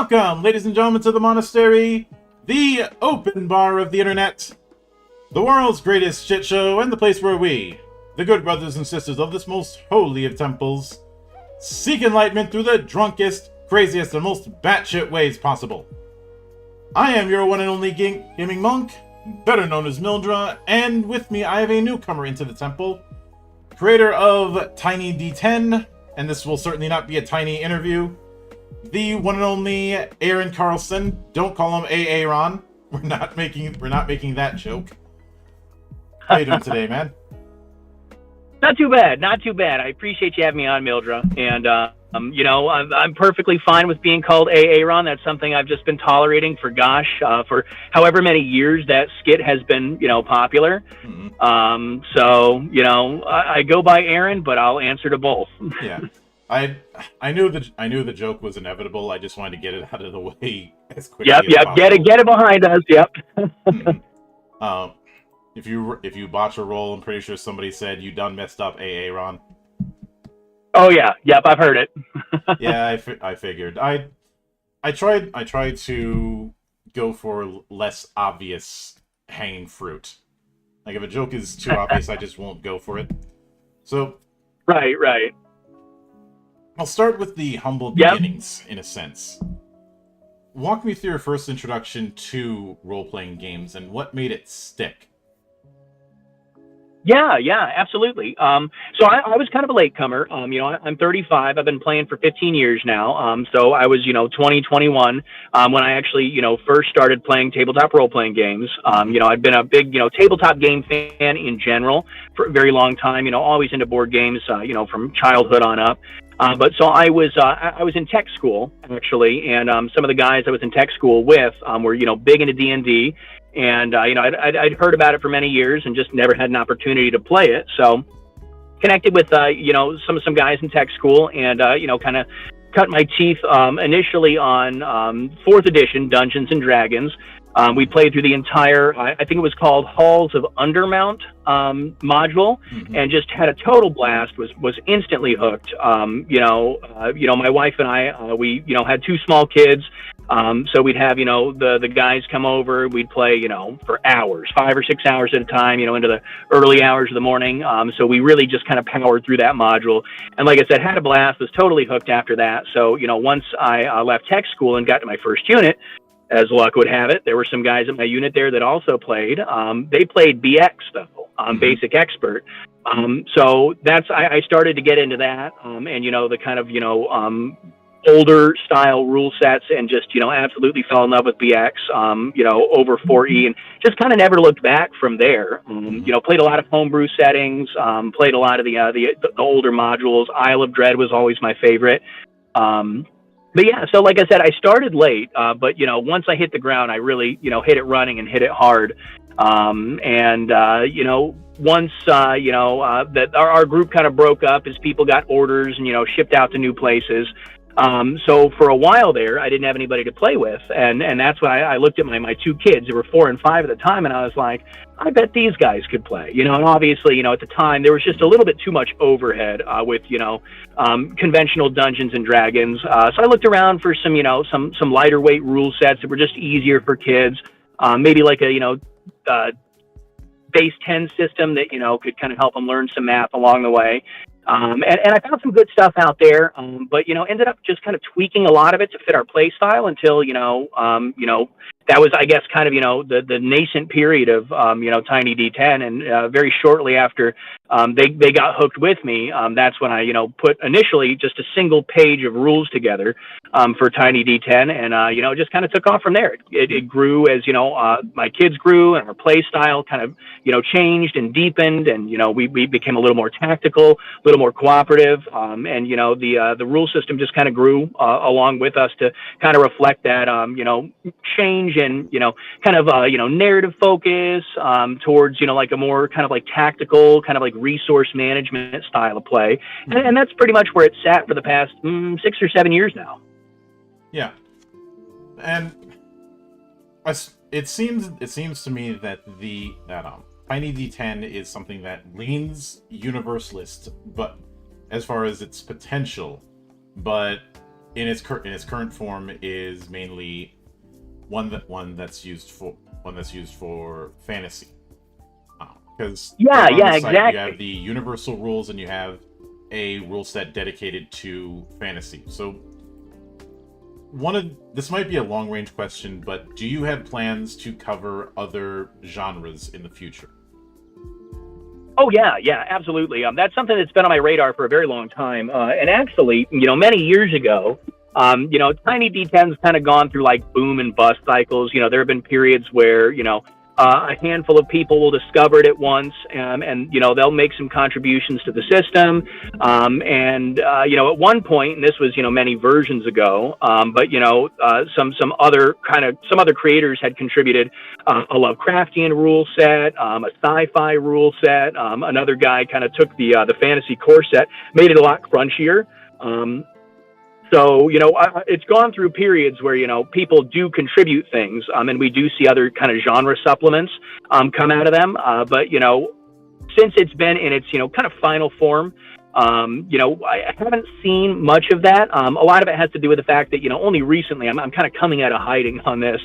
Welcome, ladies and gentlemen, to the monastery, the open bar of the internet, the world's greatest shit show, and the place where we, the good brothers and sisters of this most holy of temples, seek enlightenment through the drunkest, craziest, and most batshit ways possible. I am your one and only gaming monk, better known as Mildra, and with me I have a newcomer into the temple, creator of Tiny d10, and this will certainly not be a tiny interview, the one and only Aaron Carlson. Don't call him Aaron. We're not making that joke. How you doing today, man? Not too bad. I appreciate you having me on, Mildra. And I'm perfectly fine with being called Aaron. That's something I've just been tolerating for for however many years that skit has been, popular. Mm-hmm. I go by Aaron, but I'll answer to both. Yeah. I knew the joke was inevitable. I just wanted to get it out of the way as quickly as possible. Get it behind us. Yep. Mm-hmm. If you botch a roll, I'm pretty sure somebody said you done messed up, Aaron. Oh yeah, yep, I've heard it. Yeah, I figured. I tried to go for less obvious hanging fruit. Like if a joke is too obvious, I just won't go for it. So right. I'll start with the humble beginnings, in a sense. Walk me through your first introduction to role-playing games and what made it stick. Yeah, absolutely. So I was kind of a latecomer. I'm 35. I've been playing for 15 years now. So I was, 21 when I actually, first started playing tabletop role-playing games. I'd been a big, tabletop game fan in general for a very long time. Always into board games, from childhood on up. But so I was in tech school actually, and some of the guys I was in tech school with were big into D&D, and I'd heard about it for many years and just never had an opportunity to play it. So connected with some guys in tech school, and kind of cut my teeth initially on 4th edition Dungeons and Dragons. We played through the entire, I think it was called Halls of Undermount module, mm-hmm. and just had a total blast. Was instantly hooked. My wife and I, we had 2 small kids, so we'd have the guys come over. We'd play for hours, 5 or 6 hours at a time, into the early hours of the morning. So we really just kind of powered through that module, and like I said, had a blast. Was totally hooked after that. So once I left tech school and got to my first unit, as luck would have it, there were some guys at my unit there that also played. They played BX though, mm-hmm. Basic Expert. So I started to get into that, and the kind of older style rule sets, and just absolutely fell in love with BX. Over 4E, and just kind of never looked back from there. Played a lot of homebrew settings. Played a lot of the older modules. Isle of Dread was always my favorite. But yeah, so like I said, I started late, but once I hit the ground, I really, hit it running and hit it hard. Once, that our group kind of broke up as people got orders and, shipped out to new places. So for a while there, I didn't have anybody to play with. And that's when I looked at my 2 kids. They were 4 and 5 at the time. And I was like, I bet these guys could play, and obviously, at the time there was just a little bit too much overhead, with, conventional Dungeons and Dragons. So I looked around for some lighter weight rule sets that were just easier for kids. Maybe like a, base 10 system that, could kind of help them learn some math along the way. And I found some good stuff out there, but, ended up just kind of tweaking a lot of it to fit our play style until, that was, I guess, kind of, the nascent period of, Tiny D10. And very shortly after they got hooked with me, that's when I, put initially just a single page of rules together for Tiny D10. And, just kind of took off from there. It grew as, my kids grew, and our play style kind of, changed and deepened. And, we became a little more tactical, a little more cooperative. And, the rule system just kind of grew along with us to kind of reflect that, change and, kind of, narrative focus towards, like a more kind of like tactical, kind of like resource management style of play. And that's pretty much where it's sat for the past 6 or 7 years now. Yeah. And it seems to me that Tiny D10 is something that leans universalist, but as far as its potential, but in its current form is mainly one that's used for fantasy. Because Yeah, over on the yeah, site you have exactly. the universal rules and you have a rule set dedicated to fantasy. So this might be a long range question, but do you have plans to cover other genres in the future? Oh yeah, yeah, absolutely. That's something that's been on my radar for a very long time. And actually, many years ago, Tiny D10's kind of gone through like boom and bust cycles. There have been periods where a handful of people will discover it at once, and they'll make some contributions to the system. At one point, and this was many versions ago, but some other creators had contributed a Lovecraftian rule set, a sci-fi rule set. Another guy kind of took the fantasy core set, made it a lot crunchier. It's gone through periods where, people do contribute things, and we do see other kind of genre supplements come out of them. But since it's been in its, kind of final form, I haven't seen much of that. A lot of it has to do with the fact that, only recently I'm kind of coming out of hiding on this.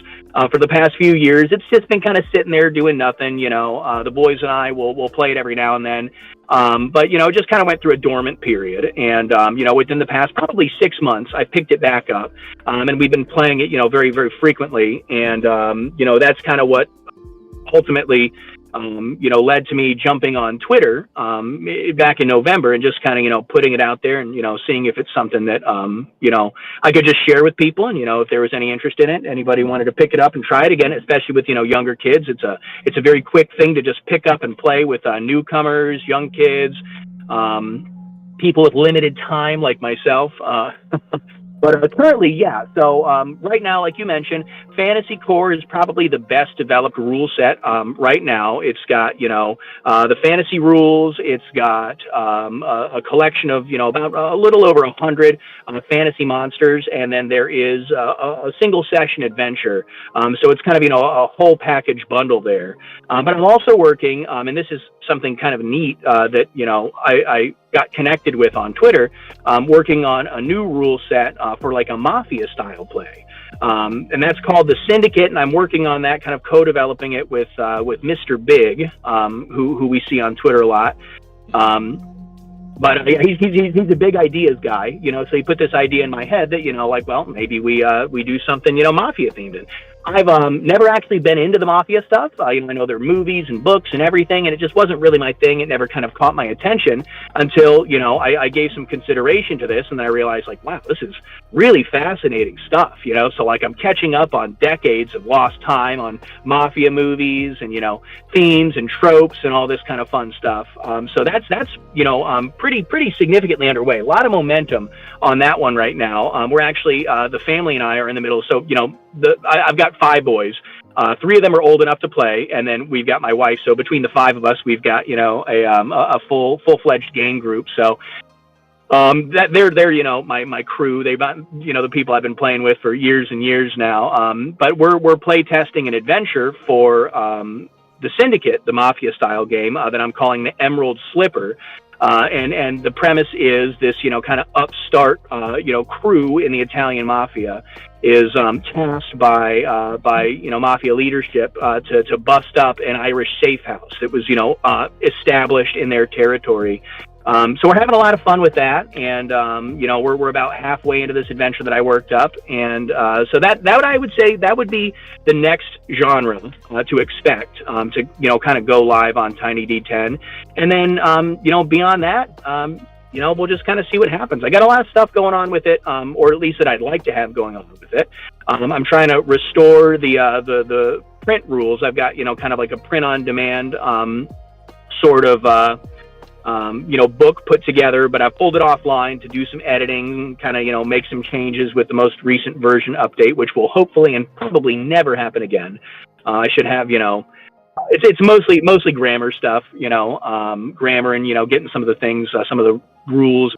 For the past few years, it's just been kind of sitting there doing nothing. The boys and I will play it every now and then. But it just kind of went through a dormant period. And, within the past probably 6 months, I picked it back up. And we've been playing it, very, very frequently. And, that's kind of what ultimately led to me jumping on Twitter back in November and just kind of, putting it out there and, seeing if it's something that, I could just share with people. And, if there was any interest in it, anybody wanted to pick it up and try it again, especially with, younger kids. It's a very quick thing to just pick up and play with newcomers, young kids, people with limited time like myself. But currently, yeah. So right now, like you mentioned, Fantasy Core is probably the best developed rule set right now. It's got, the fantasy rules. It's got a collection of, about a little over 100 fantasy monsters. And then there is a single session adventure. So it's kind of, a whole package bundle there. But I'm also working, and this is something kind of neat that, I got connected with on Twitter, working on a new rule set for like a mafia style play. And that's called the Syndicate, and I'm working on that, kind of co-developing it with Mr. Big, who we see on Twitter a lot. But he's a big ideas guy, so he put this idea in my head that, maybe we do something, mafia themed. And I've never actually been into the mafia stuff. I know there are movies and books and everything, and it just wasn't really my thing. It never kind of caught my attention until, I gave some consideration to this, and then I realized, wow, this is really fascinating stuff, So, I'm catching up on decades of lost time on mafia movies and, themes and tropes and all this kind of fun stuff. So that's pretty significantly underway. A lot of momentum on that one right now. We're actually, the family and I are in the middle. So, I've got 5 boys. 3 of them are old enough to play, and then we've got my wife. So between the 5 of us, we've got a full-fledged game group. So that they're my crew. They've got the people I've been playing with for years and years now. But we're play testing an adventure for the Syndicate, the mafia style game that I'm calling the Emerald Slipper. And the premise is this, kind of upstart, crew in the Italian mafia is tasked by mafia leadership to bust up an Irish safe house that was, established in their territory. So we're having a lot of fun with that, and we're about halfway into this adventure that I worked up, and so that I would say that would be the next genre to expect to kind of go live on Tiny D10, and then beyond that, we'll just kind of see what happens. I got a lot of stuff going on with it, or at least that I'd like to have going on with it. I'm trying to restore the print rules. I've got kind of like a print on demand sort of. Book put together, but I pulled it offline to do some editing, kind of, make some changes with the most recent version update, which will hopefully and probably never happen again. I should have, it's mostly grammar stuff, grammar and, getting some of the things, some of the rules,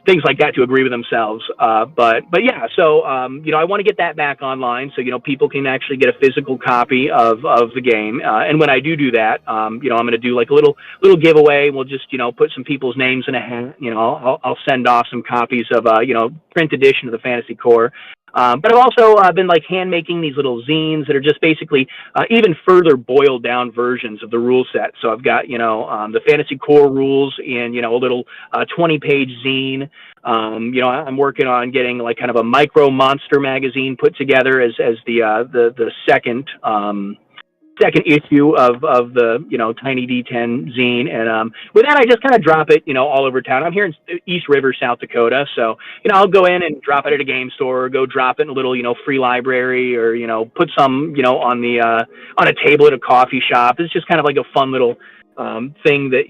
things like that to agree with themselves. But yeah, so I want to get that back online so people can actually get a physical copy of the game. And when I do that, I'm going to do like a little giveaway. We'll just put some people's names in a hat. I'll send off some copies of print edition of the Fantasy Core. But I've also been like hand making these little zines that are just basically even further boiled down versions of the rule set. So I've got the Fantasy Core rules in a little 20-page zine. I'm working on getting like kind of a micro monster magazine put together as the second issue of the tiny D10 zine, and with that I just kind of drop it all over town. I'm here in East River, South Dakota, so I'll go in and drop it at a game store, or go drop it in a little free library, or put some on a table at a coffee shop. It's just kind of like a fun little thing that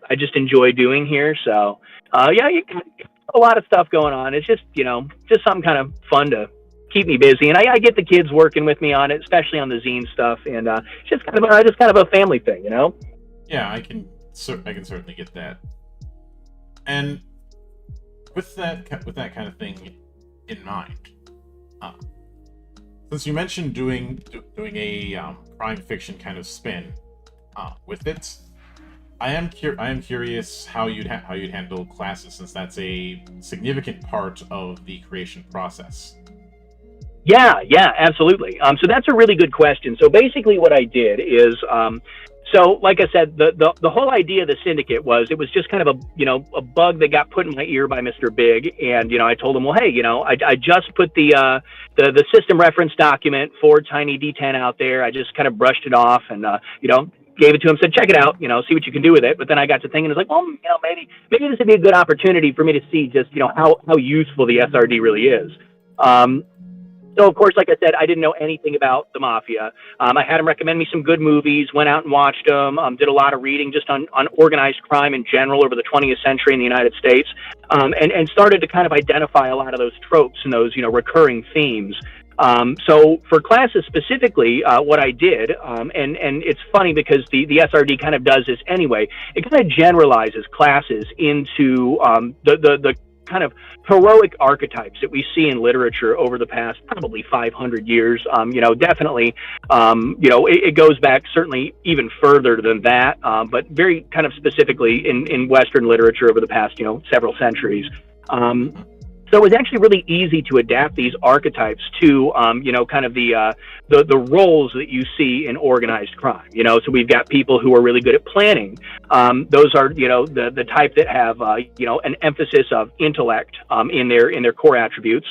I just enjoy doing here. So you got a lot of stuff going on. It's just just something kind of fun to keep me busy, and I get the kids working with me on it, especially on the zine stuff, and it's just kind of a family thing, Yeah, I can certainly get that. And with that kind of thing in mind, since you mentioned doing a crime fiction kind of spin with it, I am curious how you'd handle classes, since that's a significant part of the creation process. Yeah, absolutely. So that's a really good question. So basically what I did is, so like I said, the whole idea of the syndicate was, it was just kind of a bug that got put in my ear by Mr. Big. And, I told him, well, hey, I just put the system reference document for Tiny D10 out there. I just kind of brushed it off and, gave it to him, said, check it out, see what you can do with it. But then I got to thinking, it's like, well, maybe this would be a good opportunity for me to see just, how useful the SRD really is. So, of course, like I said, I didn't know anything about the Mafia. I had him recommend me some good movies, went out and watched them, did a lot of reading just on organized crime in general over the 20th century in the United States, and started to kind of identify a lot of those tropes and those, recurring themes. So for classes specifically, what I did, and it's funny because the SRD kind of does this anyway, it kind of generalizes classes into the kind of heroic archetypes that we see in literature over the past probably 500 years. Definitely, it goes back certainly even further than that, but very kind of specifically in Western literature over the past, several centuries. So it was actually really easy to adapt these archetypes to, kind of the roles that you see in organized crime. So we've got people who are really good at planning. Those are, the type that have, an emphasis of intellect in their core attributes.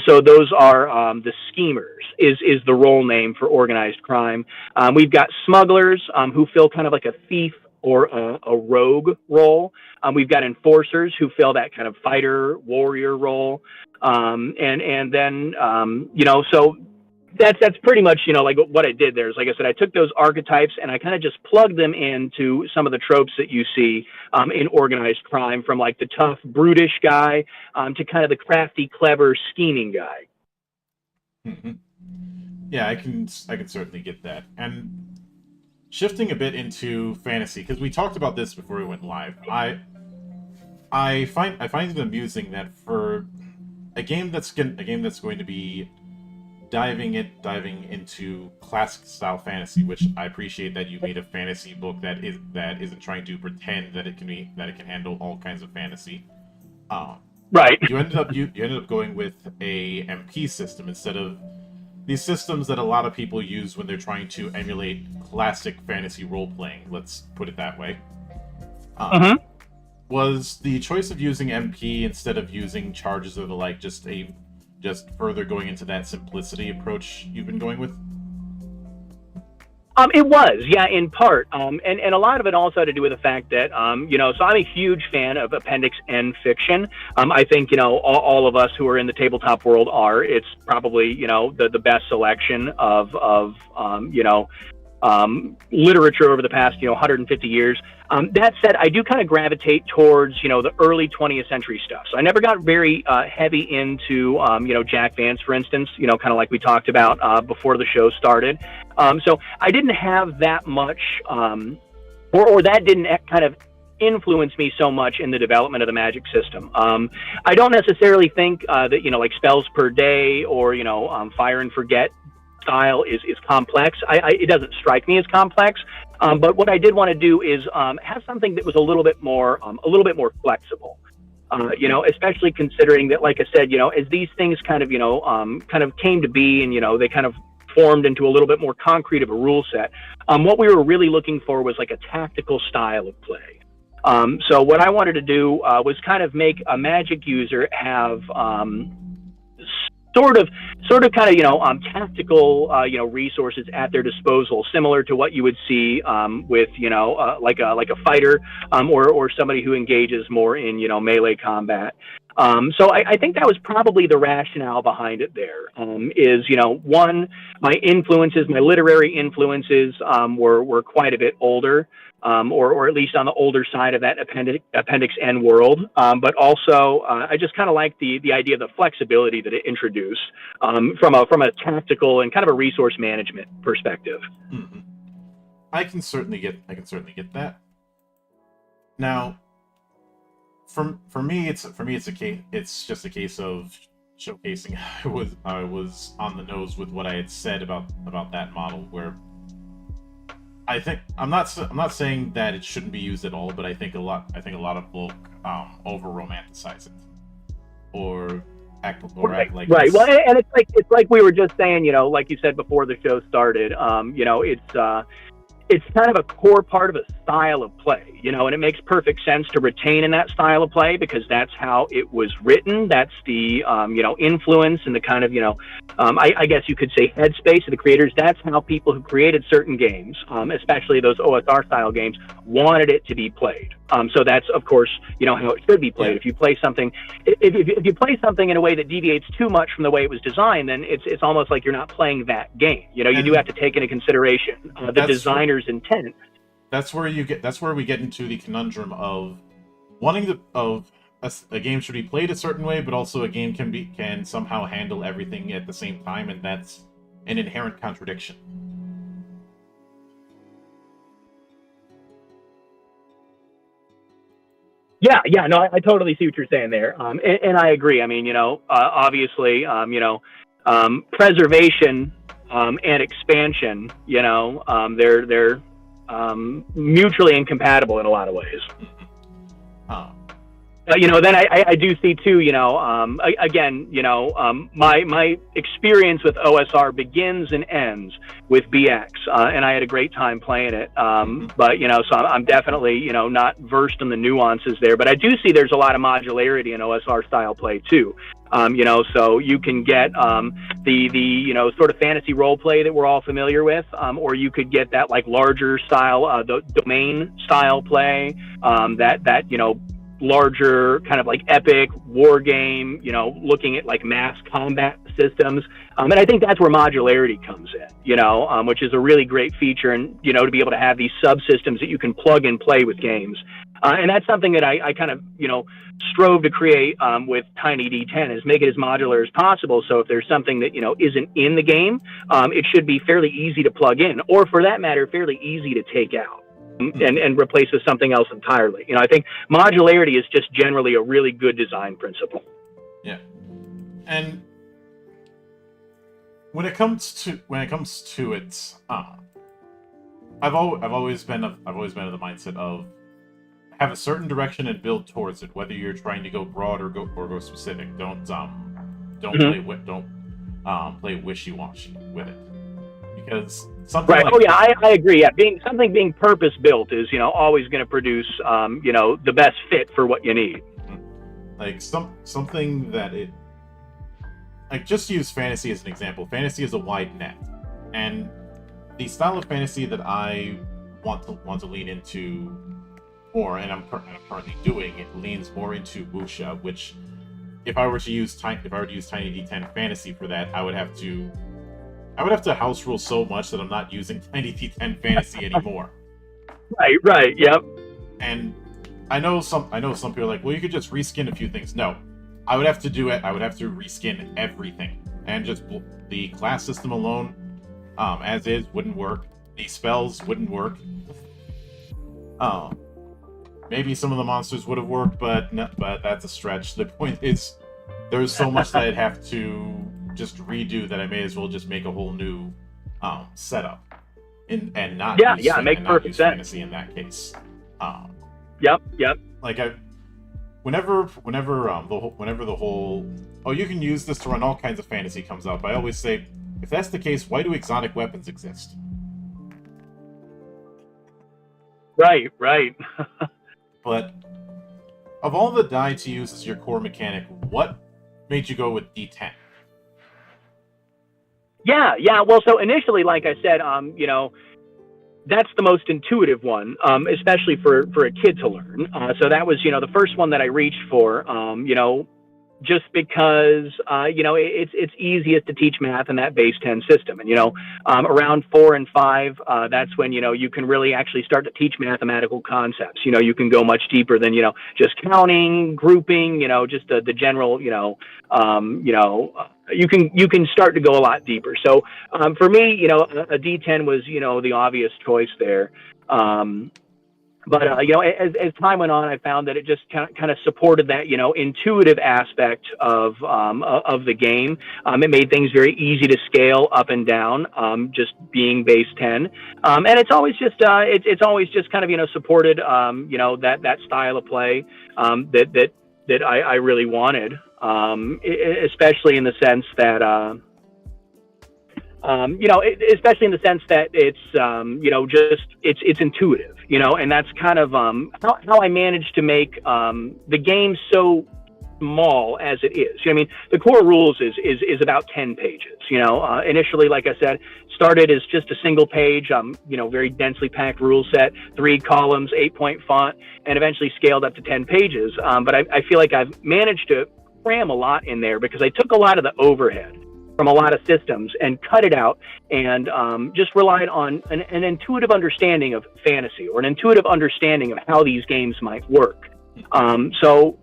So those are the schemers is the role name for organized crime. We've got smugglers who fill kind of like a thief or a rogue role. We've got enforcers who fill that kind of fighter, warrior role. And then, so that's pretty much, like what I did there is, like I said, I took those archetypes and I kind of just plugged them into some of the tropes that you see in organized crime, from like the tough, brutish guy to kind of the crafty, clever, scheming guy. Mm-hmm. Yeah, I can certainly get that. And shifting a bit into fantasy, because we talked about this before we went live, I find it amusing that for a game that's going to be diving into classic style fantasy, which I appreciate that you made a fantasy book that isn't trying to pretend that it can handle all kinds of fantasy. Right. You ended up going with a MP system instead of these systems that a lot of people use when they're trying to emulate classic fantasy role-playing, let's put it that way. Was the choice of using MP instead of using charges or the like just further going into that simplicity approach you've been going with? It was, yeah, in part. And a lot of it also had to do with the fact that, so I'm a huge fan of Appendix N fiction. I think, all of us who are in the tabletop world are. It's probably, the best selection of literature over the past, 150 years. That said, I do kind of gravitate towards, the early 20th century stuff. So I never got very heavy into, Jack Vance, for instance, kind of like we talked about before the show started. So I didn't have that much, or that didn't kind of influenced me so much in the development of the Magic system. I don't necessarily think that, like spells per day or, fire and forget style is complex. It doesn't strike me as complex. But what I did want to do is have something that was a little bit more flexible. Especially considering that, like I said, as these things kind of came to be, and they kind of formed into a little bit more concrete of a rule set. What we were really looking for was like a tactical style of play. So what I wanted to do was kind of make a Magic user have sort of tactical resources at their disposal, similar to what you would see with like a fighter or somebody who engages more in melee combat. So I think that was probably the rationale behind it there. Is one, my literary influences were quite a bit older. Or at least on the older side of that Appendix N world. But also, I just kind of like the idea of the flexibility that it introduced from a tactical and kind of a resource management perspective. Mm-hmm. I can certainly get that. Now, for me, it's just a case of showcasing. I was on the nose with what I had said about that model, where I think I'm not saying that it shouldn't be used at all, but I think a lot of folk over romanticize it or act like right. Well, and it's like we were just saying, like you said before the show started, it's kind of a core part of a style of play, and it makes perfect sense to retain in that style of play because that's how it was written. That's the, influence and the kind of, I guess you could say headspace of the creators. That's how people who created certain games, especially those OSR style games, wanted it to be played. So that's, of course, how it should be played. Yeah. If you play something, if you play something in a way that deviates too much from the way it was designed, then it's almost like you're not playing that game. You do have to take into consideration the designer's intent. That's where we get into the conundrum of wanting a game should be played a certain way, but also a game can somehow handle everything at the same time, and that's an inherent contradiction. Yeah, no, I totally see what you're saying there, and I agree. I mean, obviously, preservation and expansion, they're mutually incompatible in a lot of ways. Then I do see too, again, my experience with OSR begins and ends with BX, and I had a great time playing it. But, so I'm definitely, not versed in the nuances there, but I do see there's a lot of modularity in OSR style play too. So you can get the sort of fantasy role play that we're all familiar with, or you could get that like larger style, the domain style play, that larger kind of like epic war game, looking at like mass combat systems. And I think that's where modularity comes in, which is a really great feature, and, to be able to have these subsystems that you can plug and play with games. And that's something that I kind of, strove to create with Tiny D10, is make it as modular as possible. So if there's something that, isn't in the game, it should be fairly easy to plug in, or for that matter, fairly easy to take out and replace with something else entirely. I think modularity is just generally a really good design principle. Yeah. And when it comes to it, I've always been of the mindset of have a certain direction and build towards it, whether you're trying to go broad or go specific. Don't play wishy-washy with it, because something right. Like I agree. Yeah, being purpose built is always going to produce the best fit for what you need. Like something that it, like, just use fantasy as an example. Fantasy is a wide net, and the style of fantasy that I want to lean into more, and I'm currently doing, it leans more into wuxia, which if I were to use Tiny D10 fantasy for that, I would have to house rule so much that I'm not using Tiny D10 fantasy anymore. Right, yep. And I know some people are like, well, you could just reskin a few things. No, I would have to do it. I would have to reskin everything, and just the class system alone, as is, wouldn't work. The spells wouldn't work. maybe some of the monsters would have worked, but no, but that's a stretch. The point is, there's so much that I'd have to just redo that I may as well just make a whole new setup, and not makes perfect sense. fantasy in that case. Yep. Like whenever the whole you can use this to run all kinds of fantasy comes up, I always say, if that's the case, why do exotic weapons exist? Right. But of all the die to use as your core mechanic, what made you go with d10? Yeah. Well, so initially, like I said, that's the most intuitive one, especially for a kid to learn. So that was, the first one that I reached for, just because, it's easiest to teach math in that base 10 system. And, around 4 and 5, that's when, you can really actually start to teach mathematical concepts. You can go much deeper than, just counting, grouping, just the general, you can start to go a lot deeper. So, for me, a D10 was, the obvious choice there. But as time went on, I found that it just kind of supported that intuitive aspect of the game. It made things very easy to scale up and down, just being base 10. And it's always just kind of supported that style of play that I really wanted, especially in the sense that. Especially in the sense that it's, it's intuitive, and that's kind of how I managed to make the game so small as it is. The core rules is about 10 pages. Initially, like I said, started as just a single page, very densely packed rule set, 3 columns, 8-point font, and eventually scaled up to 10 pages. But I feel like I've managed to cram a lot in there because I took a lot of the overhead from a lot of systems and cut it out and just relied on an intuitive understanding of fantasy, or an intuitive understanding of how these games might work. So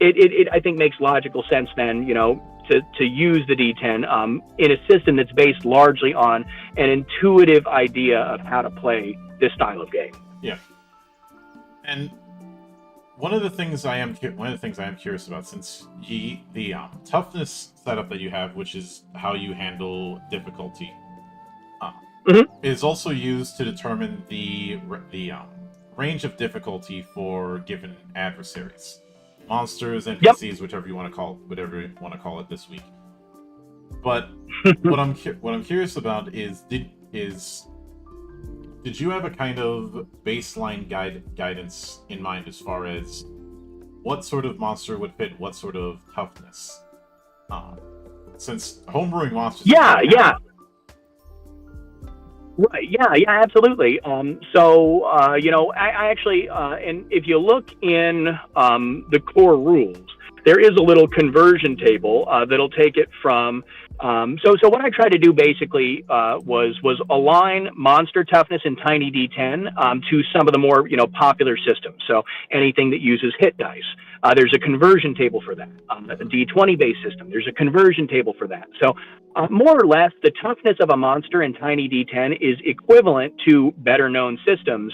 it I think makes logical sense then, to use the D10 in a system that's based largely on an intuitive idea of how to play this style of game. Yeah. And one of the things I am curious about, since the toughness setup that you have, which is how you handle difficulty, is also used to determine the range of difficulty for given adversaries, monsters, NPCs, whatever you want to call it this week. But what I'm curious about is did you have a kind of baseline guidance in mind as far as what sort of monster would fit what sort of toughness? Since homebrewing monsters... Yeah. Right, yeah, absolutely. So, I actually, and if you look in the core rules, there is a little conversion table that'll take it from... So what I tried to do basically was align monster toughness in Tiny D10 to some of the more popular systems. So anything that uses hit dice, there's a conversion table for that. The D20 based system, there's a conversion table for that. So more or less, the toughness of a monster in Tiny D10 is equivalent to better known systems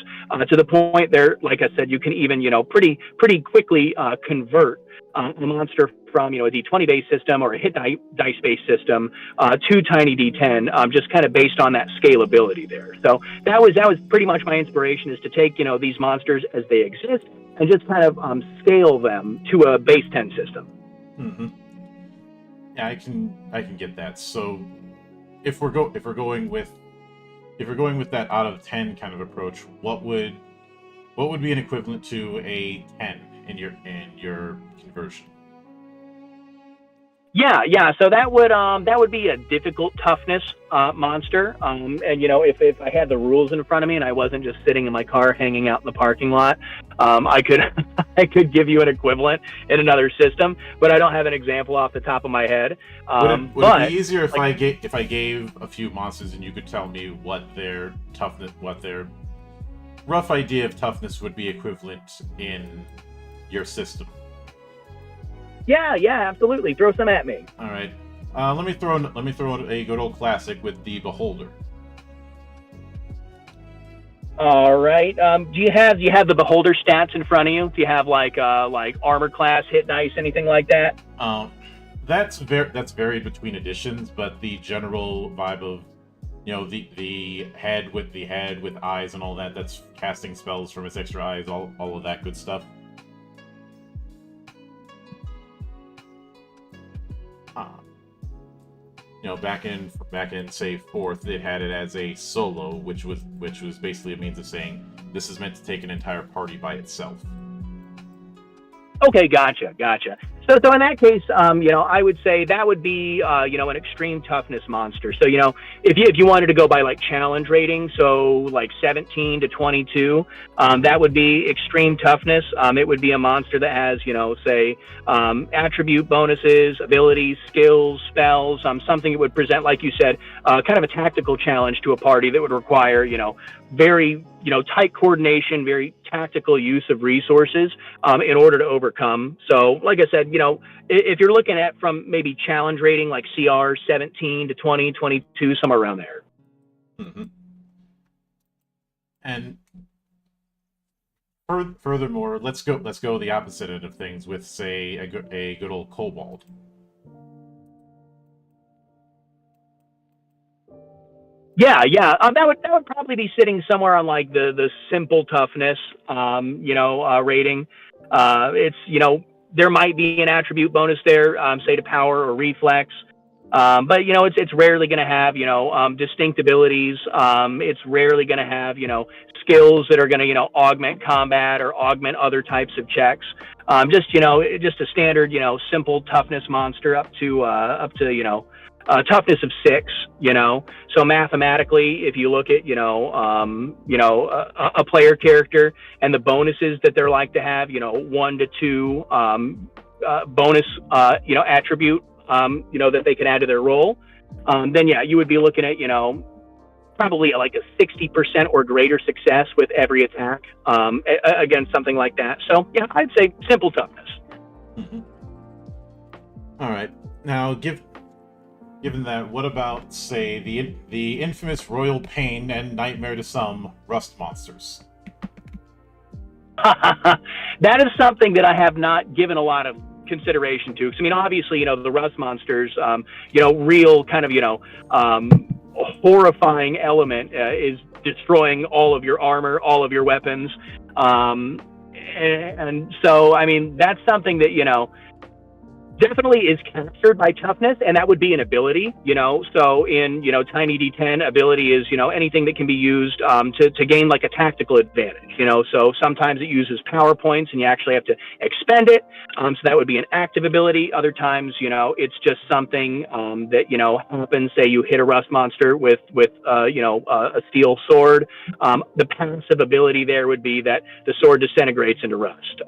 to the point there, like I said, you can even pretty quickly convert a monster from a D20 based system or a hit dice based system to Tiny D10, just kind of based on that scalability there. So that was pretty much my inspiration, is to take these monsters as they exist and just kind of scale them to a base 10 system. Mm-hmm. Yeah, I can get that. So if we're going with that out of 10 kind of approach, what would be an equivalent to a 10 in your conversion? Yeah. So that would be a difficult toughness monster. And if I had the rules in front of me and I wasn't just sitting in my car hanging out in the parking lot, I could give you an equivalent in another system, but I don't have an example off the top of my head. Would it be easier if I gave a few monsters and you could tell me what their rough idea of toughness would be equivalent in your system? Yeah, absolutely. Throw some at me. All right. Let me throw a good old classic with the Beholder. All right. Do you have the beholder stats in front of you? Do you have like armor class, hit dice, anything like that? Um, that's varied between editions, but the general vibe of the head with eyes and all that, that's casting spells from its extra eyes, all of that good stuff. Uh, back in say fourth, it had it as a solo, which was basically a means of saying this is meant to take an entire party by itself. Okay, gotcha. So in that case, I would say that would be, an extreme toughness monster. So, if you wanted to go by like challenge rating, so like 17 to 22, that would be extreme toughness. It would be a monster that has, say, attribute bonuses, abilities, skills, spells, something that would present, like you said, kind of a tactical challenge to a party that would require, very, tight coordination, very tactical use of resources in order to overcome. So, like I said, if you're looking at from maybe challenge rating like CR 17 to 20, 22, somewhere around there. Mm-hmm. And furthermore, let's go the opposite end of things with, say, a good old kobold. Yeah. That would probably be sitting somewhere on like the simple toughness, rating. It's there might be an attribute bonus there, say to power or reflex, but it's rarely going to have distinct abilities. It's rarely going to have skills that are going to augment combat or augment other types of checks. Just a standard simple toughness monster up to toughness of 6, So mathematically, if you look at, a player character and the bonuses that they're like to have, 1 to 2 bonus, attribute, that they can add to their roll, then yeah, you would be looking at, probably like a 60% or greater success with every attack against something like that. So yeah, I'd say simple toughness. Mm-hmm. All right. Now, given that, what about, say, the infamous Royal Pain and nightmare to some rust monsters? That is something that I have not given a lot of consideration to. 'Cause, I mean, obviously, the rust monsters, real kind of, horrifying element is destroying all of your armor, all of your weapons. And so, I mean, that's something that, definitely is captured by toughness, and that would be an ability, so in tiny d10, ability is anything that can be used to gain like a tactical advantage, so sometimes it uses power points and you actually have to expend it, so that would be an active ability. Other times it's just something that happens. Say you hit a rust monster with a steel sword, the passive ability there would be that the sword disintegrates into rust.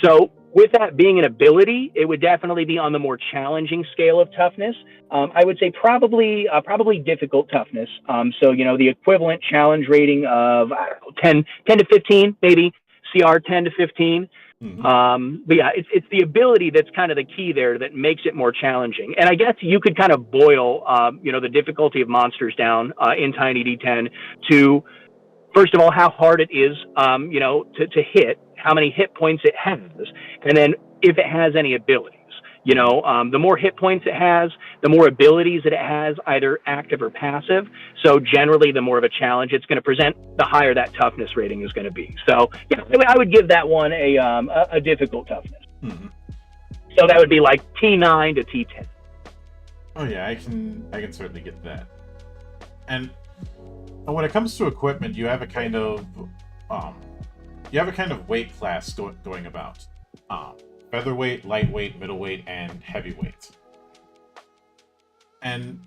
So with that being an ability, it would definitely be on the more challenging scale of toughness. I would say probably difficult toughness. So, the equivalent challenge rating of, I don't know, 10 to 15, maybe CR 10 to 15. Mm-hmm. But yeah, it's the ability that's kind of the key there that makes it more challenging. And I guess you could kind of boil, the difficulty of monsters down in Tiny D10 to, first of all, how hard it is, to hit, how many hit points it has, and then if it has any abilities. The more hit points it has, the more abilities that it has, either active or passive. So generally, the more of a challenge it's going to present, the higher that toughness rating is going to be. So yeah, I would give that one a difficult toughness. Mm-hmm. So that would be like T9 to T10. Oh yeah, I can certainly get that. And when it comes to equipment, you have a kind of weight class going about. Featherweight, lightweight, middleweight, and heavyweight. And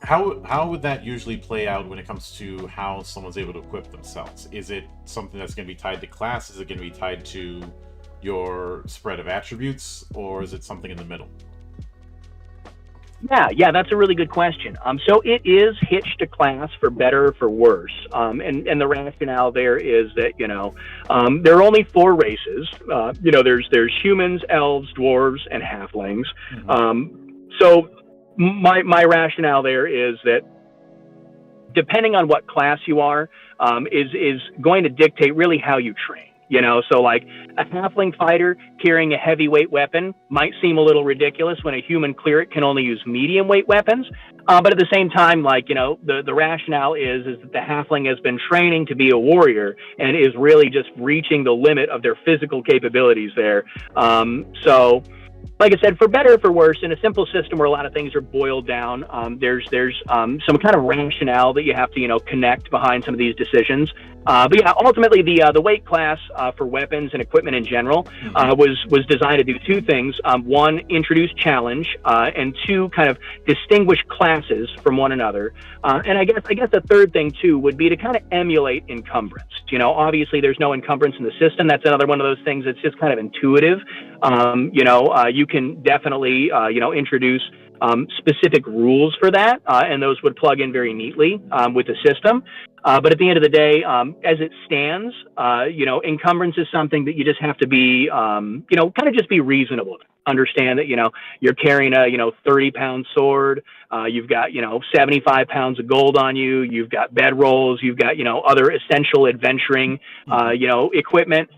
how would that usually play out when it comes to how someone's able to equip themselves? Is it something that's going to be tied to class? Is it going to be tied to your spread of attributes? Or is it something in the middle? Yeah, that's a really good question. So it is hitched to class for better or for worse. And the rationale there is that, there are only 4 races. There's humans, elves, dwarves, and halflings. Mm-hmm. So my rationale there is that depending on what class you are, is going to dictate really how you train. You know, so like a halfling fighter carrying a heavyweight weapon might seem a little ridiculous when a human cleric can only use medium weight weapons. But at the same time, like, you know, the rationale is that the halfling has been training to be a warrior and is really just reaching the limit of their physical capabilities there. So like I said, for better or for worse, in a simple system where a lot of things are boiled down, there's some kind of rationale that you have to, you know, connect behind some of these decisions. But yeah, ultimately the weight class for weapons and equipment in general was designed to do two things. One, introduce challenge, and two, kind of distinguish classes from one another. And I guess the third thing too would be to kind of emulate encumbrance. You know, obviously there's no encumbrance in the system. That's another one of those things that's just kind of intuitive. You can definitely introduce specific rules for that, and those would plug in very neatly with the system. But at the end of the day, as it stands, encumbrance is something that you just have to be, kind of just be reasonable. Understand that, you're carrying a, 30-pound sword. You've got, 75 pounds of gold on you. You've got bedrolls. You've got, other essential adventuring, equipment.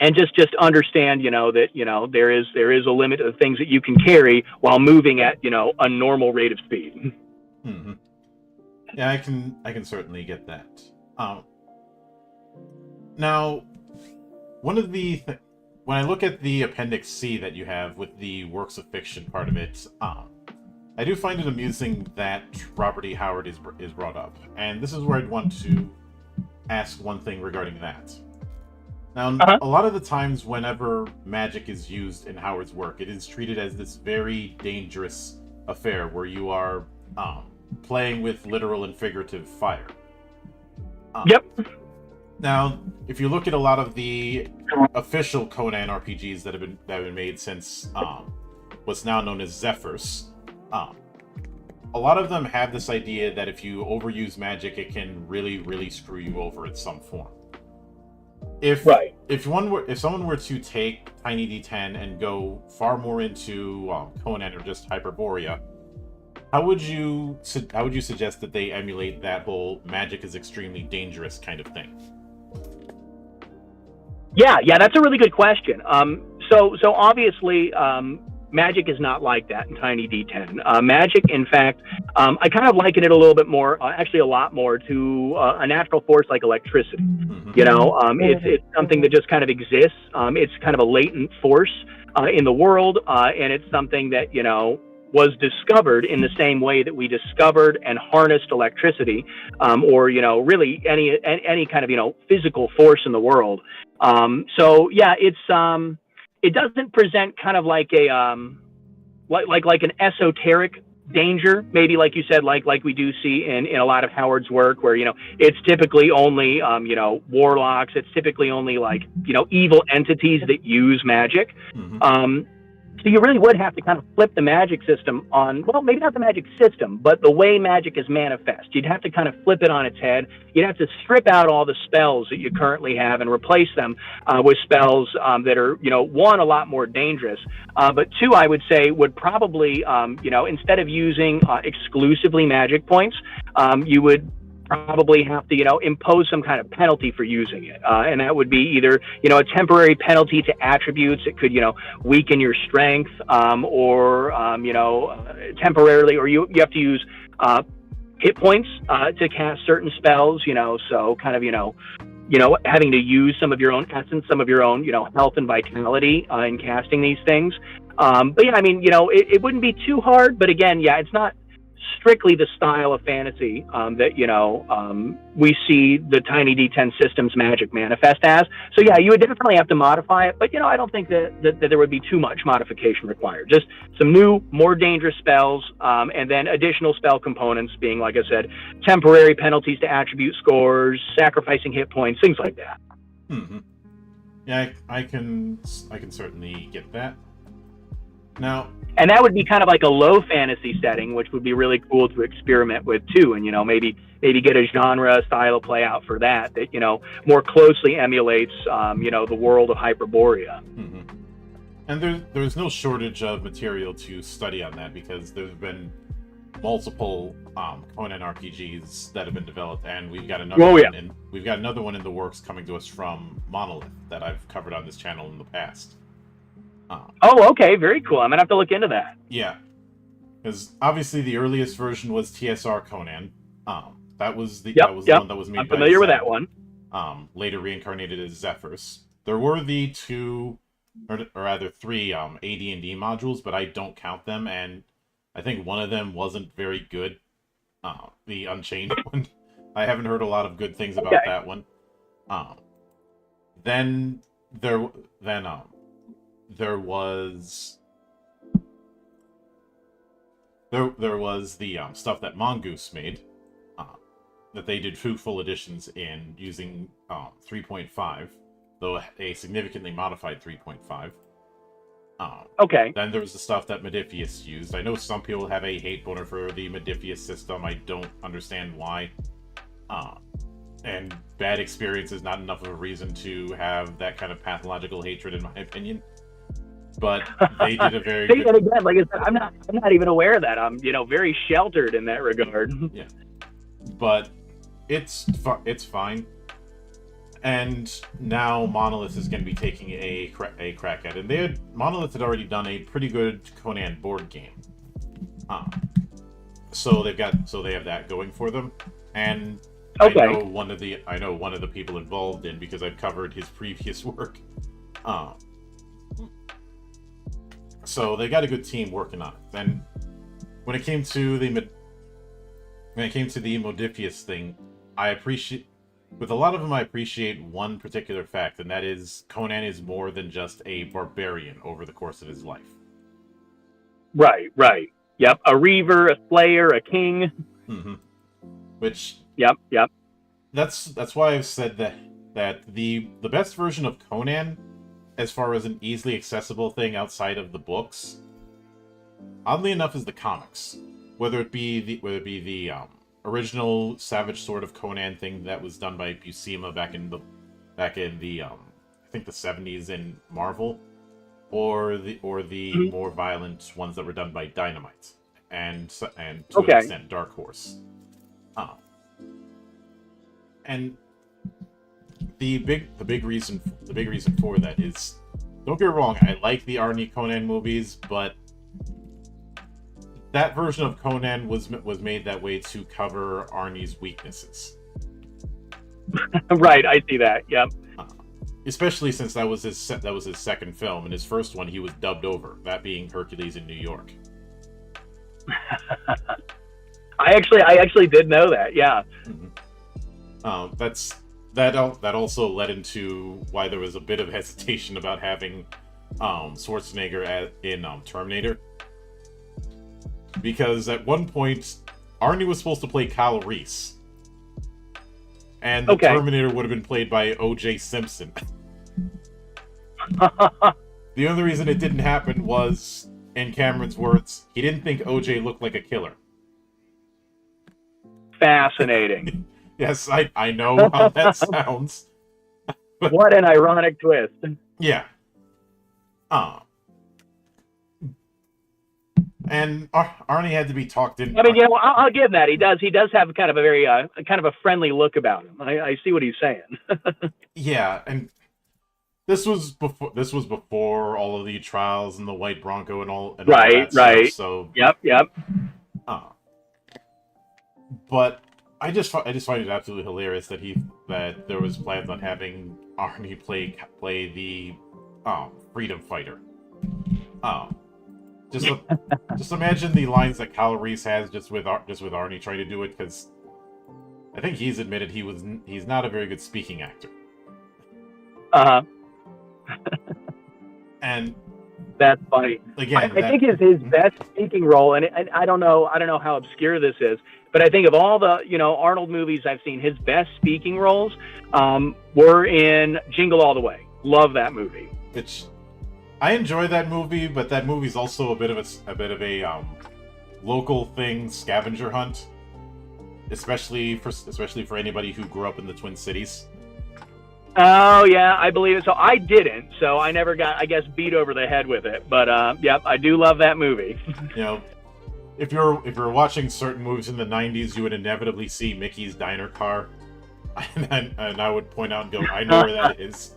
And just understand, that there is a limit of things that you can carry while moving at, a normal rate of speed. Mm-hmm. Yeah, I can certainly get that. Now, one of the when I look at the Appendix C that you have with the works of fiction part of it, I do find it amusing that Robert E. Howard is brought up, and this is where I'd want to ask one thing regarding that. Now, a lot of the times whenever magic is used in Howard's work, it is treated as this very dangerous affair where you are playing with literal and figurative fire. Yep. Now, if you look at a lot of the official Conan RPGs that have been made since what's now known as Zephyrs, a lot of them have this idea that if you overuse magic, it can really, really screw you over in some form. If someone were to take Tiny D10 and go far more into Conan or just Hyperborea, how would you suggest that they emulate that whole magic is extremely dangerous kind of thing? Yeah, that's a really good question. So obviously, magic is not like that in Tiny D10. Magic, in fact, I kind of liken it a little bit more, actually a lot more, to a natural force like electricity. Mm-hmm. It's something that just kind of exists. It's kind of a latent force in the world, and it's something that, was discovered in the same way that we discovered and harnessed electricity, or, really any kind of, physical force in the world. So yeah, it doesn't present kind of like a like an esoteric danger, maybe like you said, like we do see in a lot of Howard's work, where it's typically only warlocks. It's typically only like evil entities that use magic. Mm-hmm. So you really would have to kind of flip the magic system on, well, maybe not the magic system, but the way magic is manifest. You'd have to kind of flip it on its head. You'd have to strip out all the spells that you currently have and replace them with spells that are, one, a lot more dangerous, but two, I would say would probably, instead of using exclusively magic points, you would probably have to, impose some kind of penalty for using it. And that would be either, a temporary penalty to attributes. It could, weaken your strength, or, temporarily, or you have to use hit points to cast certain spells, so kind of, having to use some of your own essence, some of your own, health and vitality in casting these things. But yeah, I mean, it wouldn't be too hard, but again, yeah, it's not strictly the style of fantasy that we see the Tiny D10 system's magic manifest as. So yeah, you would definitely have to modify it, but I don't think that there would be too much modification required. Just some new, more dangerous spells, and then additional spell components being, like I said, temporary penalties to attribute scores, sacrificing hit points, things like that. Mm-hmm. Yeah, I can certainly get that. Now, and that would be kind of like a low fantasy setting, which would be really cool to experiment with too, and maybe get a genre style of play out for that more closely emulates the world of Hyperborea. Mm-hmm. And there's no shortage of material to study on that, because there's been multiple Conan RPGs that have been developed, and we've got another one in the works coming to us from Monolith that I've covered on this channel in the past. Oh, okay, very cool. I'm gonna have to look into that. Yeah, because obviously the earliest version was TSR Conan. That was the one that was made. I'm familiar with that one. Later reincarnated as Zephyrs. There were the two, or rather three, AD&D modules, but I don't count them, and I think one of them wasn't very good. The Unchained one. I haven't heard a lot of good things about that one. Then there was the stuff that Mongoose made. That they did 2 full editions in using 3.5, though a significantly modified 3.5. Okay. Then there was the stuff that Modiphius used. I know some people have a hate boner for the Modiphius system. I don't understand why. And bad experience is not enough of a reason to have that kind of pathological hatred, in my opinion. But they did a very good... Again, like I said, I'm not even aware of that. I'm very sheltered in that regard. Yeah. But it's fine. And now Monolith is going to be taking a crack at it. Monolith had already done a pretty good Conan board game. So they have that going for them. And I know one of the people involved in, because I've covered his previous work. So they got a good team working on it. And when it came to the Modiphius thing, I appreciate one particular fact, and that is Conan is more than just a barbarian over the course of his life. Right. Yep, a reaver, a slayer, a king. Mm-hmm. Which. Yep. That's why I've said that the best version of Conan, as far as an easily accessible thing outside of the books, oddly enough, is the comics. Whether it be the original Savage Sword of Conan thing that was done by Buscema back in the I think the 70s in Marvel, or the more violent ones that were done by Dynamite and to an extent Dark Horse. And the big reason for that is, don't get me wrong, I like the Arnie Conan movies, but that version of Conan was made that way to cover Arnie's weaknesses. Right, I see that. Yep. Especially since that was his second film, and his first one he was dubbed over, that being Hercules in New York. I actually did know that. Yeah. Mm-hmm. That also led into why there was a bit of hesitation about having Schwarzenegger in Terminator. Because at one point, Arnie was supposed to play Kyle Reese. And the Terminator would have been played by O.J. Simpson. The only reason it didn't happen was, in Cameron's words, he didn't think O.J. looked like a killer. Fascinating. Yes, I know how that sounds. What an ironic twist. Yeah. And Arnie had to be talked in. I mean, I'll give that. He does have kind of a very kind of a friendly look about him. I see what he's saying. Yeah, and this was before all of the trials and the White Bronco and all that stuff. So yep. But I just find it absolutely hilarious that there was plans on having Arnie play the freedom fighter. Just imagine the lines that Kyle Reese has just with Arnie trying to do it, because I think he's admitted he's not a very good speaking actor. And that's funny. Again, I think his best speaking role, and I don't know how obscure this is, but I think of all the Arnold movies I've seen, his best speaking roles were in Jingle All the Way. Love that movie. I enjoy that movie, but that movie's also a bit of a local thing, scavenger hunt, especially for anybody who grew up in the Twin Cities. Oh yeah, I believe it. So I didn't, so I never got, I guess, beat over the head with it. But yep, I do love that movie. if you're watching certain movies in the '90s, you would inevitably see Mickey's diner car, and I would point out and go, I know where that is,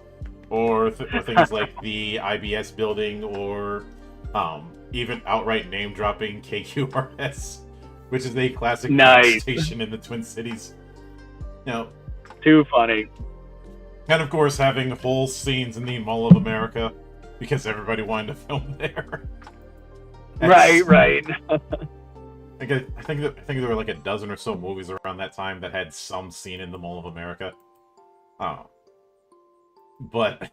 or things like the IBS building, or even outright name dropping KQRS, which is a classic Nice. station in the Twin Cities. Now, Too funny. and of course, having whole scenes in the Mall of America because everybody wanted to film there. Right. I think there were like a dozen or so movies around that time that had some scene in the Mall of America. But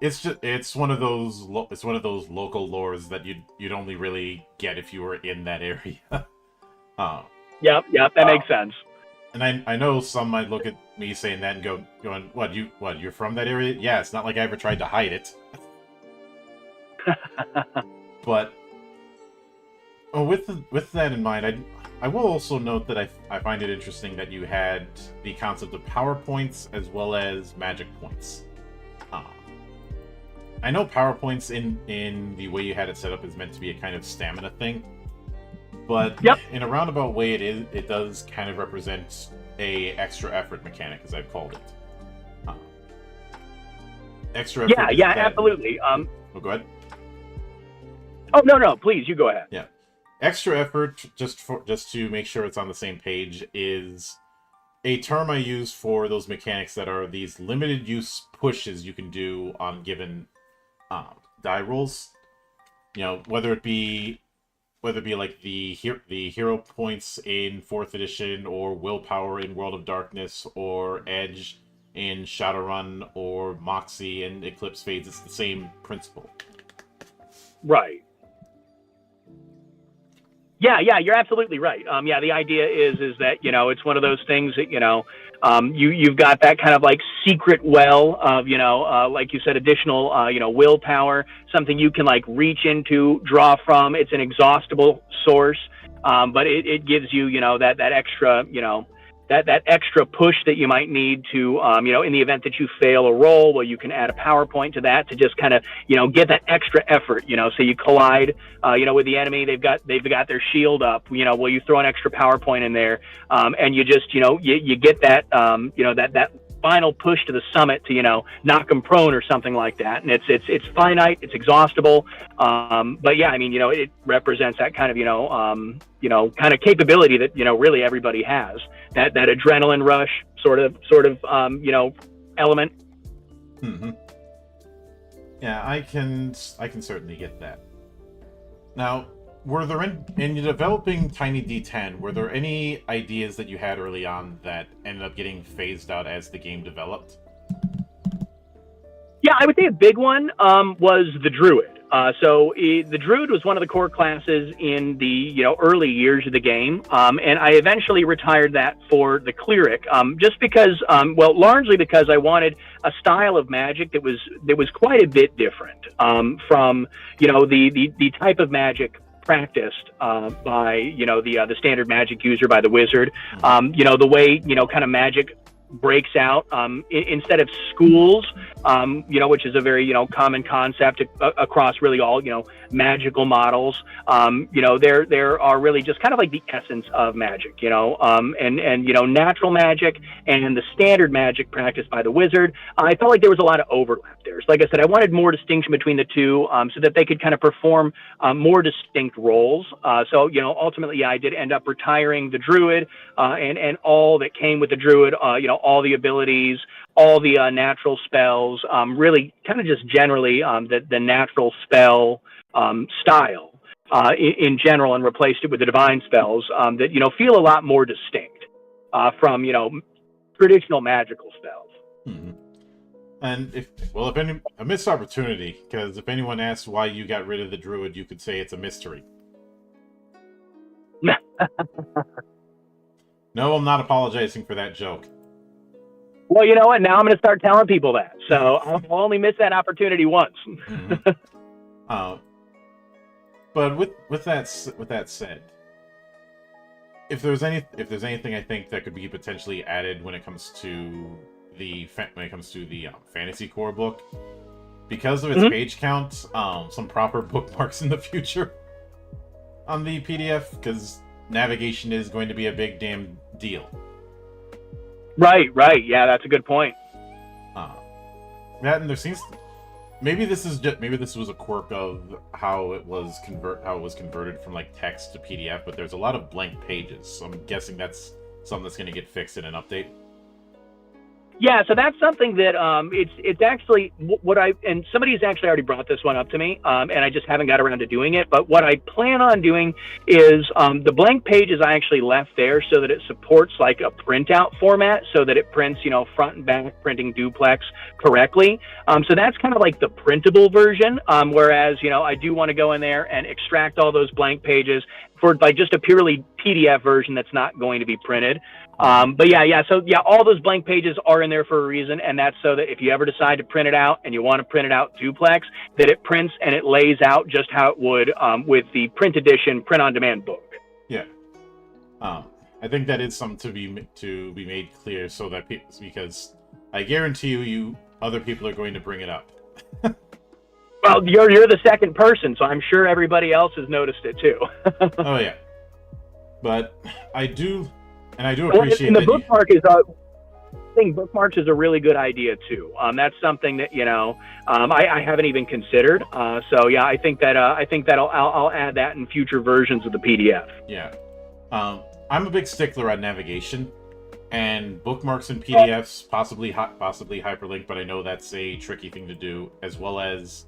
it's one of those local lores that you'd only really get if you were in that area. Yep, that makes sense. And I know some might look at me saying that and going, you're from that area? Yeah, it's not like I ever tried to hide it. But with that in mind, I will also note that I find it interesting that you had the concept of power points as well as magic points. I know power points in the way you had it set up is meant to be a kind of stamina thing, but in a roundabout way, it does kind of represent a extra effort mechanic, as I've called it. Extra effort. Yeah, absolutely. Oh, go ahead. Oh no, please, you go ahead. Yeah. Extra effort, just to make sure it's on the same page, is a term I use for those mechanics that are these limited use pushes you can do on given die rolls. You know, whether it be like the hero points in 4th edition, or willpower in World of Darkness, or edge in Shadowrun, or Moxie in Eclipse Fades. It's the same principle. Right. Yeah, you're absolutely right. The idea is that, it's one of those things that, you've got that kind of like secret well of, like you said, additional, willpower, something you can like reach into, draw from. It's an exhaustible source, but it gives you, that extra, that extra push that you might need to, in the event that you fail a roll, well, you can add a PowerPoint to that to just kind of, get that extra effort, so you collide, with the enemy, they've got their shield up, well, you throw an extra PowerPoint in there, and you just, you get that, that final push to the summit to, knock them prone or something like that. And it's finite, it's exhaustible. But yeah, I mean, it represents that kind of, kind of capability that, really everybody has, that adrenaline rush sort of, element. Mm-hmm. Yeah, I can certainly get that. Now, were there in developing Tiny D10, were there any ideas that you had early on that ended up getting phased out as the game developed? Yeah, I would say a big one was the Druid. The Druid was one of the core classes in the early years of the game, and I eventually retired that for the Cleric, just because, largely because I wanted a style of magic that was quite a bit different from the type of magic practiced by the standard magic user, by the wizard. The way kind of magic breaks out instead of schools, which is a very common concept across really all magical models. There are really just kind of like the essence of magic, and natural magic and the standard magic practiced by the wizard. I felt like there was a lot of overlap there. So like I said, I wanted more distinction between the two, so that they could kind of perform more distinct roles. Ultimately, I did end up retiring the Druid and all that came with the Druid. All the abilities, all the natural spells, really kind of just generally the natural spell style in general, and replaced it with the divine spells that feel a lot more distinct from traditional magical spells. Mm-hmm. And a missed opportunity, because if anyone asks why you got rid of the Druid, you could say it's a mystery. No, I'm not apologizing for that joke. Well, you know what? Now I'm going to start telling people that. So I'll only miss that opportunity once. Mm-hmm. But with that said, if there's anything I think that could be potentially added when it comes to the fantasy core book, because of its page count, some proper bookmarks in the future. on the PDF because navigation is going to be a big damn deal. Right. Yeah, that's a good point. That, and there seems maybe this was a quirk of how it was converted from like text to PDF, but there's a lot of blank pages. So I'm guessing that's something that's going to get fixed in an update. Yeah, so that's something that it's actually what and somebody's actually already brought this one up to me, and I just haven't got around to doing it. But what I plan on doing is the blank pages I actually left there so that it supports like a printout format, so that it prints, front and back, printing duplex correctly. So that's kind of like the printable version. Whereas, I do want to go in there and extract all those blank pages for like just a purely PDF version that's not going to be printed. But so all those blank pages are in there for a reason, and that's so that if you ever decide to print it out and you want to print it out duplex, that it prints and it lays out just how it would with the print edition, print-on-demand book. Yeah, I think that is something to be made clear, so that because I guarantee you other people are going to bring it up. Well, you're the second person, so I'm sure everybody else has noticed it too. Oh yeah, but I do appreciate and the that bookmark I think bookmarks is a really good idea too. That's something that I haven't even considered. So yeah, I think that I'll add that in future versions of the PDF. Yeah, I'm a big stickler on navigation, and bookmarks and PDFs, possibly hyperlink, but I know that's a tricky thing to do, as well as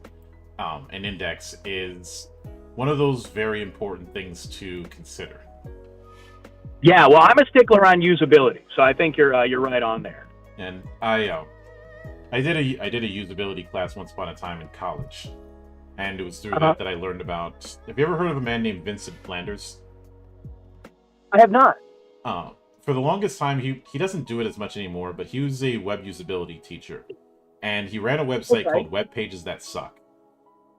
an index is one of those very important things to consider. Yeah, well, I'm a stickler on usability, so I think you're right on there. And I did a usability class once upon a time in college, and it was through that I learned about. Have you ever heard of a man named Vincent Flanders? I have not. For the longest time, he doesn't do it as much anymore, but he was a web usability teacher, and he ran a website called Web Pages That Suck.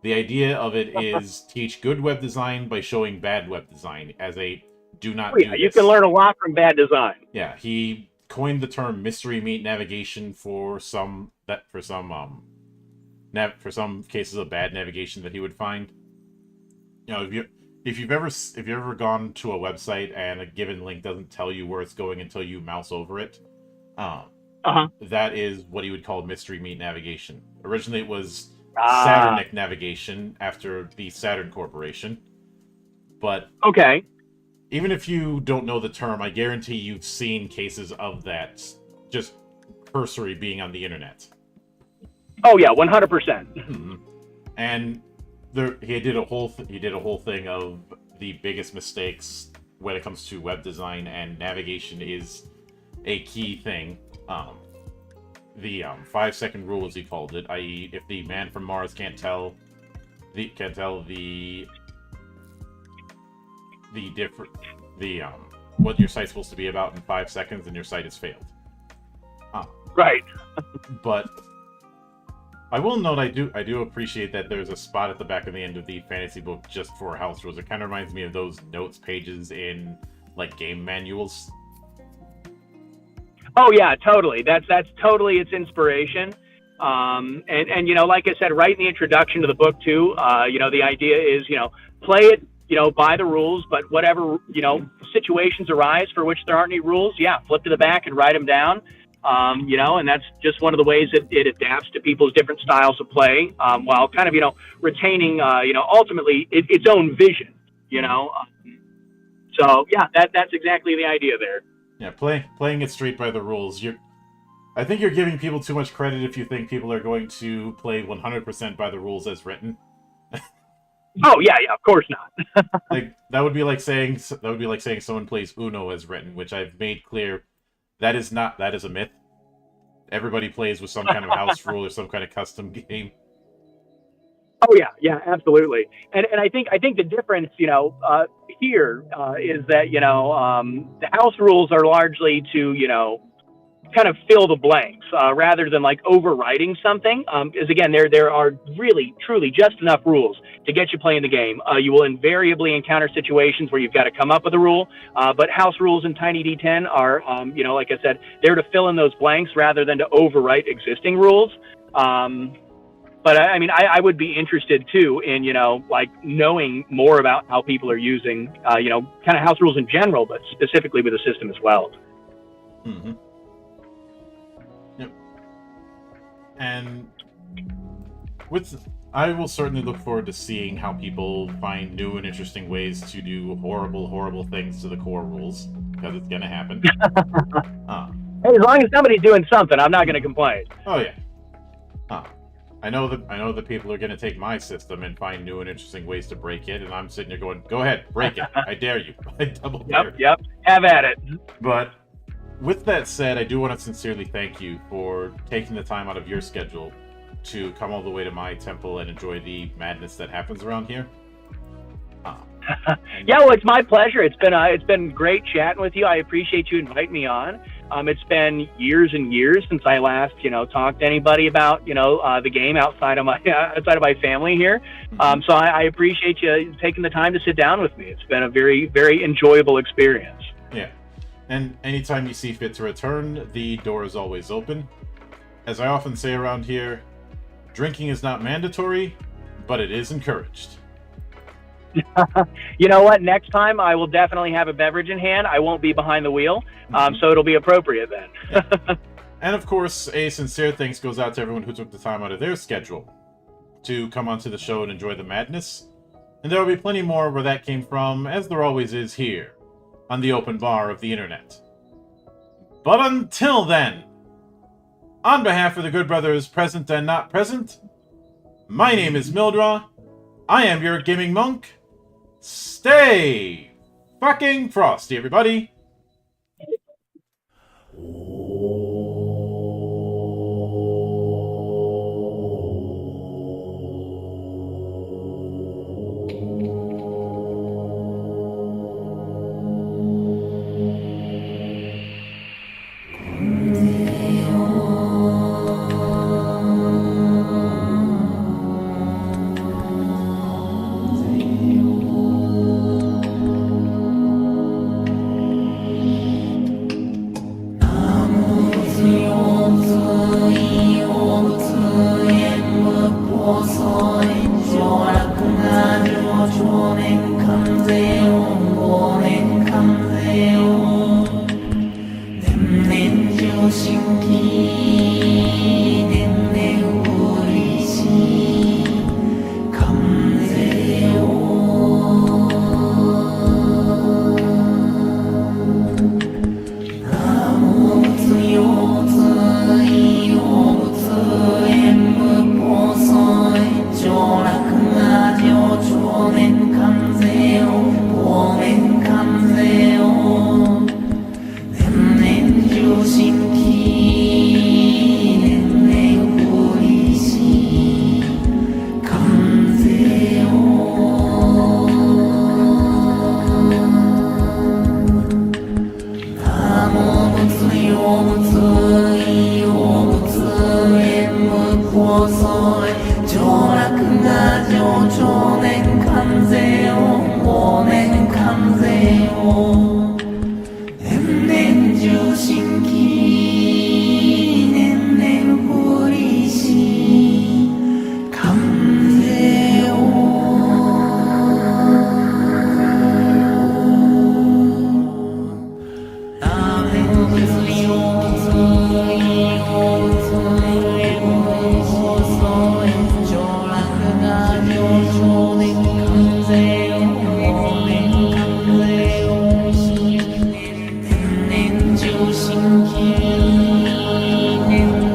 The idea of it is teach good web design by showing bad web design as a do not do this. You can learn a lot from bad design. Yeah, he coined the term mystery meat navigation for some cases of bad navigation that he would find. If you've ever gone to a website and a given link doesn't tell you where it's going until you mouse over it, that is what he would call mystery meat navigation. Originally, it was Saturnic navigation after the Saturn Corporation, but okay. Even if you don't know the term, I guarantee you've seen cases of that just cursory being on the internet. Oh yeah, 100%. Mm-hmm. And he did a whole thing of the biggest mistakes when it comes to web design, and navigation is a key thing. The 5-second rule, as he called it, i.e., if the man from Mars can't tell what your site's supposed to be about in 5 seconds, then your site has failed. Right. But I will note I do appreciate that there's a spot at the back of the end of the fantasy book just for house rules. It kind of reminds me of those notes pages in like game manuals. Oh yeah, totally. That's totally its inspiration. And like I said, right in the introduction to the book too, the idea is, play it, by the rules, but whatever, situations arise for which there aren't any rules, flip to the back and write them down. And that's just one of the ways that it adapts to people's different styles of play, while kind of, retaining, ultimately its own vision, So yeah, that's exactly the idea there. Yeah, playing it straight by the rules. I think you're giving people too much credit if you think people are going to play 100% by the rules as written. Oh yeah, of course not. Like that would be like saying someone plays Uno as written, which I've made clear that is a myth. Everybody plays with some kind of house rule or some kind of custom game. Oh yeah, absolutely. And I think the difference, here is that the house rules are largely to kind of fill the blanks rather than like overriding something. Because again, there are really truly just enough rules to get you playing the game. You will invariably encounter situations where you've got to come up with a rule, but house rules in Tiny D10 are, like I said, there to fill in those blanks rather than to overwrite existing rules. But I mean, I would be interested too in, like knowing more about how people are using, kind of house rules in general, but specifically with the system as well. Mm-hmm. Yep. And I will certainly look forward to seeing how people find new and interesting ways to do horrible, horrible things to the core rules, because it's gonna happen. Hey, as long as somebody's doing something, I'm not going to complain. Oh yeah. I know that people are going to take my system and find new and interesting ways to break it, and I'm sitting there going, "Go ahead, break it! I dare you! I double dare!" Yep, have at it. But with that said, I do want to sincerely thank you for taking the time out of your schedule to come all the way to my temple and enjoy the madness that happens around here. Yeah, well, it's my pleasure. It's been great chatting with you. I appreciate you inviting me on. It's been years and years since I last, talked to anybody about, the game outside of my family here. So I appreciate you taking the time to sit down with me. It's been a very, very enjoyable experience. Yeah. And anytime you see fit to return, the door is always open. As I often say around here, drinking is not mandatory, but it is encouraged. You know what? Next time I will definitely have a beverage in hand. I won't be behind the wheel, so it'll be appropriate then. Yeah. And of course, a sincere thanks goes out to everyone who took the time out of their schedule to come onto the show and enjoy the madness. And there will be plenty more where that came from, as there always is here, on the open bar of the internet. But until then, on behalf of the good brothers present and not present, my name is Mildra. I am your gaming monk. Stay fucking frosty, everybody.我所